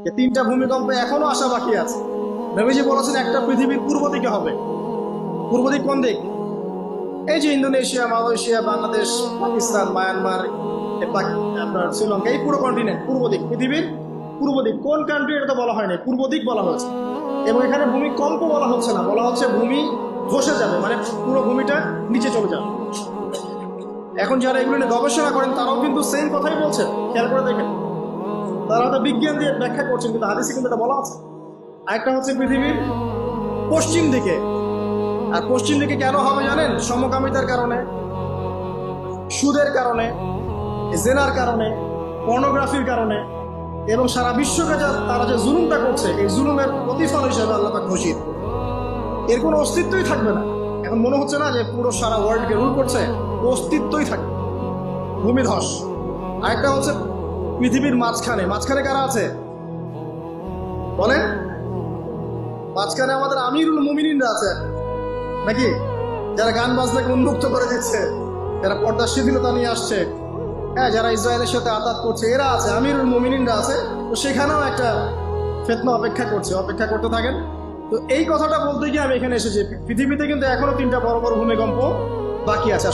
যে তিনটা ভূমিকম্প এখনো আসা বাকি আছে। নবীজি বলেছেন একটা পৃথিবীর পূর্ব দিকে হবে। পূর্ব দিক কোন দিক? এই যে Indonesia, Malaysia, Bangladesh, Pakistan, Myanmar, আপনার শ্রীলঙ্কা, এই পুরো কন্টিনেন্ট পূর্ব দিক, পৃথিবীর পূর্ব দিক। কোন কান্ট্রি এটা তো বলা হয়নি, পূর্ব দিক বলা হয়েছে। এবং এখানে ভূমিকম্প বলা হচ্ছে না, বলা হচ্ছে ভূমি ধসে যাবে, মানে পুরো ভূমিটা নিচে চলে যাবে। এখন যারা এগুলো নিয়ে গবেষণা করেন তারাও কিন্তু সেম কথাই বলছেন, খেয়াল করে দেখেন। তারা তো বিজ্ঞান দিয়ে ব্যাখ্যা করছেন, কিন্তু হাদিসে কিন্তু এটা বলা আছে। আরেকটা হচ্ছে পৃথিবীর পশ্চিম দিকে। আর পশ্চিম দিকে কেন হবে জানেন? সমকামিতার কারণে, সুদের কারণে, জেনার কারণে, পর্নোগ্রাফির কারণে, এবং সারা বিশ্বকে তারা যে জুলুমটা করছে, এই জুলুমের প্রতিফল হিসেবে আল্লাহ পাক ঘোষিত। এর কোনো অস্তিত্বই থাকবে না। এখন মনে হচ্ছে না যে পুরো সারা ওয়ার্ল্ডকে রুল করছে? অস্তিত্বই থাকবে, ভূমিধস। আরেকটা হচ্ছে পৃথিবীর মাঝখানে। মাঝখানে কারা আছে বলেন? মাঝখানে আমাদের আমিরুল মুমিনিনরা আছে নাকি? যারা গান বাজনাকে উন্মুক্ত করে দিচ্ছে, যারা পর্দার শিথিলতা নিয়ে আসছে, হ্যাঁ, যারা ইসরায়েলের সাথে আঘাত করছে, এরা আছে, আমিরুল মুমিনিনরা আছে। তো সেখানেও একটা ফিতনা অপেক্ষা করছে, অপেক্ষা করতে থাকেন। তো এই কথাটা বলতে গিয়ে আমি এখানে এসেছি, পৃথিবীতে কিন্তু এখনো তিনটা বড় বড় ভূমিকম্প বাকি আছে।